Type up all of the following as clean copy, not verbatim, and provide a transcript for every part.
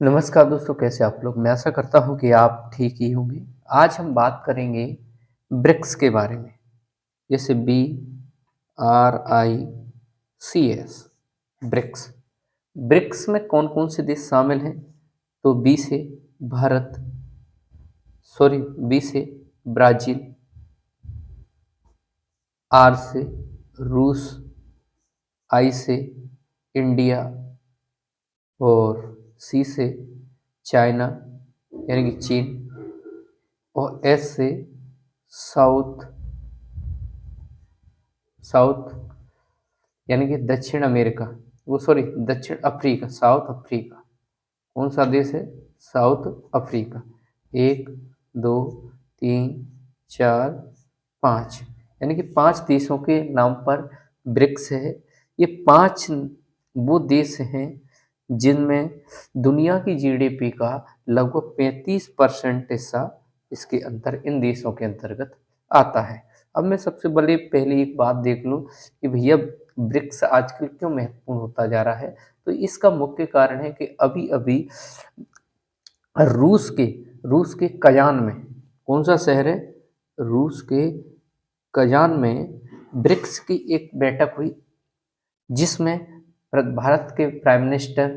नमस्कार दोस्तों, कैसे आप लोग। मैं आशा करता हूँ कि आप ठीक ही होंगे। आज हम बात करेंगे ब्रिक्स के बारे में। जैसे BRICS, ब्रिक्स। ब्रिक्स में कौन कौन से देश शामिल हैं? तो भारत सॉरी बी से ब्राज़ील, आर से रूस, आई से इंडिया और सी से चाइना यानी कि चीन, और एस से साउथ साउथ यानी कि दक्षिण अमेरिका, वो सॉरी दक्षिण अफ्रीका, साउथ अफ्रीका। कौन सा देश है? South Africa. एक, दो, तीन, चार, पाँच, यानी कि पांच देशों के नाम पर ब्रिक्स है। ये पांच वो देश हैं जिनमें दुनिया की जीडीपी का लगभग 35% हिस्सा इसके अंतर इन देशों के अंतर्गत आता है। अब मैं सबसे पहले एक बात देख लूँ कि भैया ब्रिक्स आजकल क्यों महत्वपूर्ण होता जा रहा है। तो इसका मुख्य कारण है कि अभी अभी रूस के रूस के कजान में, कौन सा शहर है? रूस के कजान में ब्रिक्स की एक बैठक हुई, जिसमें भारत के प्राइम मिनिस्टर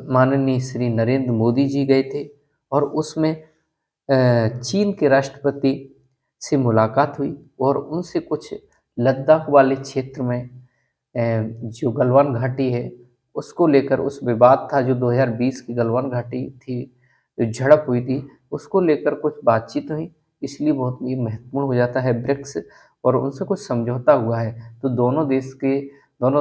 माननीय श्री नरेंद्र मोदी जी गए थे। और उसमें चीन के राष्ट्रपति से मुलाकात हुई और उनसे कुछ लद्दाख वाले क्षेत्र में जो गलवान घाटी है उसको लेकर, उस विवाद था जो 2020 की गलवान घाटी थी, जो झड़प हुई थी, उसको लेकर कुछ बातचीत हुई। इसलिए बहुत ही महत्वपूर्ण हो जाता है ब्रिक्स। और उनसे कुछ समझौता हुआ है, तो दोनों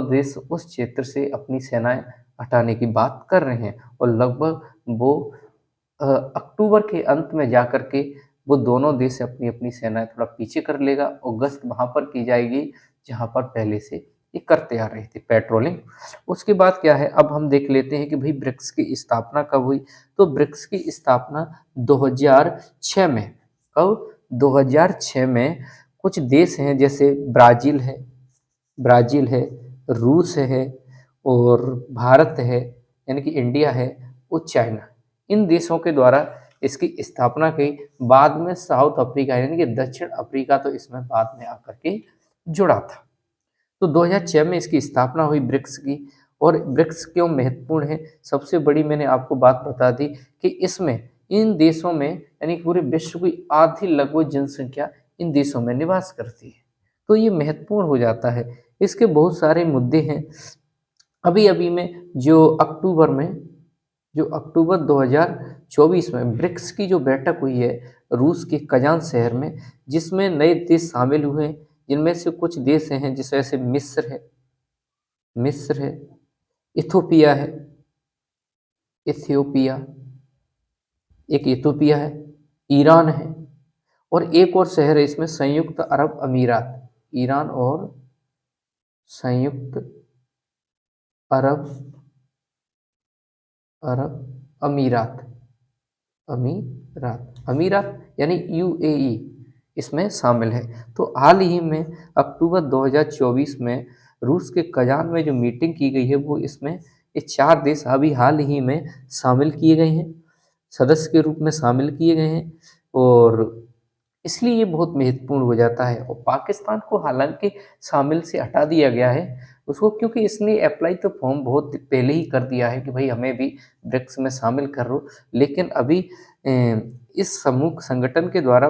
देश उस क्षेत्र से अपनी सेनाएं हटाने की बात कर रहे हैं। और लगभग वो अक्टूबर के अंत में जाकर के वो दोनों देश अपनी अपनी सेनाएं थोड़ा पीछे कर लेगा और गश्त वहां पर की जाएगी जहां पर पहले से ये करते आ रहे थे, पेट्रोलिंग। उसके बाद क्या है, अब हम देख लेते हैं कि भाई ब्रिक्स की स्थापना कब हुई। तो ब्रिक्स की स्थापना 2006 में। कब? 2006 में। कुछ देश हैं जैसे ब्राजील है, रूस है, और भारत है यानी कि इंडिया है, और चाइना, इन देशों के द्वारा इसकी स्थापना की। बाद में साउथ अफ्रीका यानी कि दक्षिण अफ्रीका तो इसमें बाद में आकर के जुड़ा था। तो 2006 में इसकी स्थापना हुई ब्रिक्स की। और ब्रिक्स क्यों महत्वपूर्ण है? सबसे बड़ी मैंने आपको बात बता दी कि इसमें इन देशों में यानी कि पूरे विश्व की आधी लगभग जनसंख्या इन देशों में निवास करती है। तो ये महत्वपूर्ण हो जाता है। इसके बहुत सारे मुद्दे हैं। अभी अभी में जो अक्टूबर 2024 में ब्रिक्स की जो बैठक हुई है रूस के कजान शहर में, जिसमें नए देश शामिल हुए हैं, जिनमें से कुछ देश हैं जैसे मिस्र है, इथोपिया है, इथियोपिया एक इथोपिया है, ईरान है, और एक और शहर है इसमें संयुक्त अरब अमीरात। ईरान और संयुक्त अरब अरब अमीरात अमीरात यानी यूएई इसमें शामिल है। तो हाल ही में अक्टूबर 2024 में रूस के कजान में जो मीटिंग की गई है, वो इसमें ये चार देश अभी हाल ही में शामिल किए गए हैं, सदस्य के रूप में शामिल किए गए हैं। और इसलिए ये बहुत महत्वपूर्ण हो जाता है। और पाकिस्तान को हालांकि शामिल से हटा दिया गया है उसको, क्योंकि इसने अप्लाई तो फॉर्म बहुत पहले ही कर दिया है कि भाई हमें भी ब्रिक्स में शामिल कर लो। लेकिन अभी इस समूह संगठन के द्वारा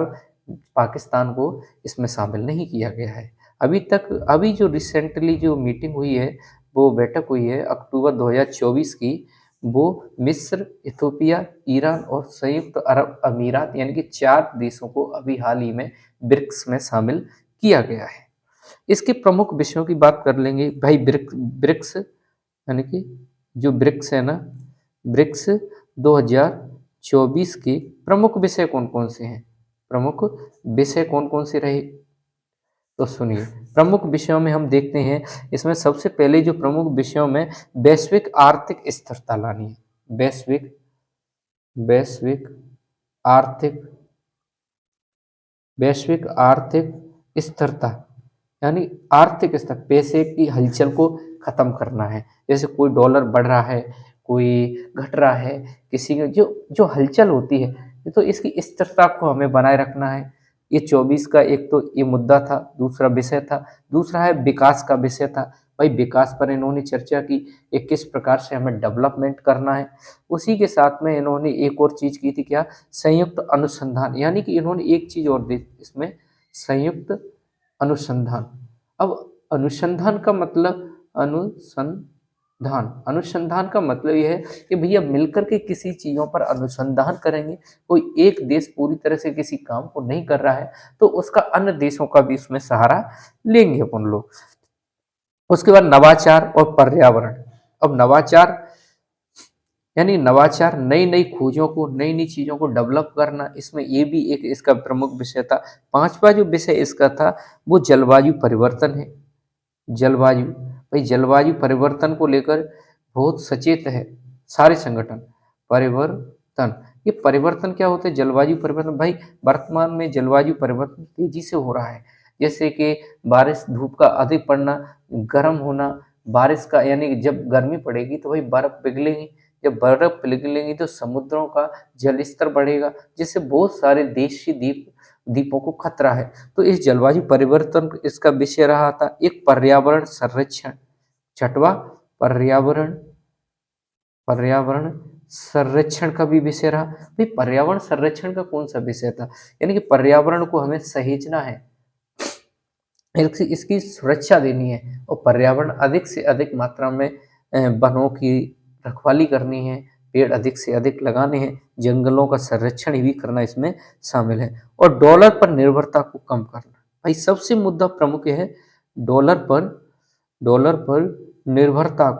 पाकिस्तान को इसमें शामिल नहीं किया गया है अभी जो रिसेंटली जो मीटिंग हुई है, वो बैठक हुई है अक्टूबर 2024 की, वो मिस्र, इथोपिया, ईरान और संयुक्त अरब अमीरात यानी कि चार देशों को अभी हाल ही में ब्रिक्स में शामिल किया गया है। इसके प्रमुख विषयों की बात कर लेंगे भाई। ब्रिक्स यानी कि जो ब्रिक्स है ना, ब्रिक्स 2024 के प्रमुख विषय कौन कौन से हैं? प्रमुख विषय कौन कौन से रहे? तो सुनिए, प्रमुख विषयों में हम देखते हैं, इसमें सबसे पहले जो प्रमुख विषयों में वैश्विक आर्थिक स्थिरता लानी है। वैश्विक वैश्विक आर्थिक वैश्विक आर्थिक स्थिरता यानी आर्थिक स्तर, पैसे की हलचल को खत्म करना है। जैसे कोई डॉलर बढ़ रहा है, कोई घट रहा है, किसी का जो जो हलचल होती है, तो इसकी स्थिरता को हमें बनाए रखना है। ये 24 का एक तो ये मुद्दा था, दूसरा विषय था, दूसरा है विकास का विषय था। भाई विकास पर इन्होंने चर्चा की कि किस प्रकार से हमें डेवलपमेंट करना है। उसी के साथ में इन्होंने एक और चीज़ की थी क्या, संयुक्त अनुसंधान, यानी कि इन्होंने एक चीज़ और दी इसमें, संयुक्त अनुसंधान। अब अनुसंधान का मतलब अनुसंधान अनुसंधान का मतलब यह है कि भैया मिलकर के किसी चीज़ों पर अनुसंधान करेंगे। कोई एक देश पूरी तरह से किसी काम को नहीं कर रहा है तो उसका अन्य देशों का भी उसमें सहारा लेंगे अपन लोग। उसके बाद नवाचार और पर्यावरण। अब नवाचार यानी नवाचार, नई नई खोजों को, नई नई चीज़ों को डेवलप करना, इसमें ये भी एक इसका प्रमुख विषय था। पांचवा जो विषय इसका था वो जलवायु परिवर्तन है। जलवायु, भाई जलवायु परिवर्तन को लेकर बहुत सचेत है सारे संगठन। परिवर्तन, ये परिवर्तन क्या होता है, जलवायु परिवर्तन। भाई वर्तमान में जलवायु परिवर्तन तेजी से हो रहा है, जैसे कि बारिश, धूप का अधिक पड़ना, गर्म होना, बारिश का यानी कि जब गर्मी पड़ेगी तो भाई बर्फ पिघलेगी, जब बर्फ पिघलेगी तो समुद्रों का जल स्तर बढ़ेगा, जिससे बहुत सारे देशी द्वीपों को खतरा है। तो इस जलवायु परिवर्तन इसका विषय रहा था। एक पर्यावरण संरक्षण, छठवा पर्यावरण पर्यावरण संरक्षण का भी विषय रहा। भाई पर्यावरण संरक्षण का कौन सा विषय था, यानी कि पर्यावरण को हमें सहेजना है, इसकी सुरक्षा देनी है, और पर्यावरण अधिक से अधिक मात्रा में वनों की रखवाली करनी है, पेड़ अधिक से अधिक लगाने हैं, जंगलों का संरक्षण भी करना इसमें शामिल है, और डॉलर पर निर्भरता को कम करना। भाई सबसे मुद्दा प्रमुख है डॉलर पर निर्भरता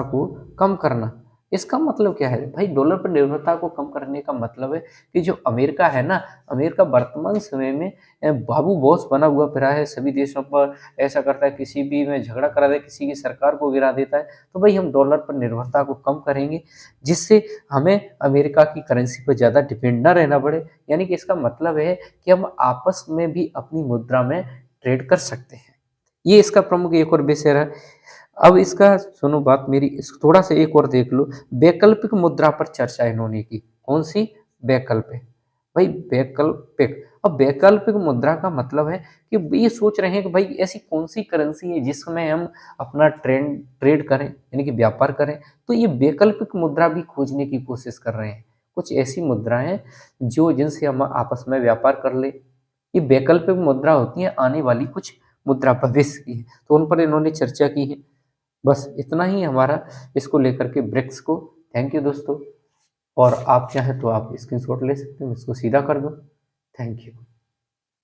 को कम करना। इसका मतलब क्या है भाई, डॉलर पर निर्भरता को कम करने का मतलब है कि जो अमेरिका है ना, अमेरिका वर्तमान समय में बाबू बॉस बना हुआ फिरा है, सभी देशों पर ऐसा करता है, किसी भी में झगड़ा करा दे, किसी की सरकार को गिरा देता है। तो भाई हम डॉलर पर निर्भरता को कम करेंगे, जिससे हमें अमेरिका की करेंसी पर ज़्यादा डिपेंड ना रहना पड़े। यानी कि इसका मतलब है कि हम आपस में भी अपनी मुद्रा में ट्रेड कर सकते हैं। ये इसका प्रमुख एक और विषय है। अब इसका सुनो बात मेरी, इस थोड़ा सा एक और देख लो। वैकल्पिक मुद्रा पर चर्चा इन्होंने की। कौन सी? वैकल्पिक। भाई वैकल्पिक, अब वैकल्पिक मुद्रा का मतलब है कि ये सोच रहे हैं कि भाई ऐसी कौन सी करेंसी है जिसमें हम अपना ट्रेड करें, यानी कि व्यापार करें। तो ये वैकल्पिक मुद्रा भी खोजने की कोशिश कर रहे हैं, कुछ ऐसी मुद्राएं जो जिनसे हम आपस में व्यापार कर ले। ये वैकल्पिक मुद्रा होती है आने वाली कुछ मुद्रा भविष्य की, तो उन पर इन्होंने चर्चा की है। बस इतना ही हमारा इसको लेकर के ब्रिक्स को। थैंक यू दोस्तों, और आप चाहें तो आप स्क्रीनशॉट ले सकते हैं, इसको सीधा कर दो। Thank you.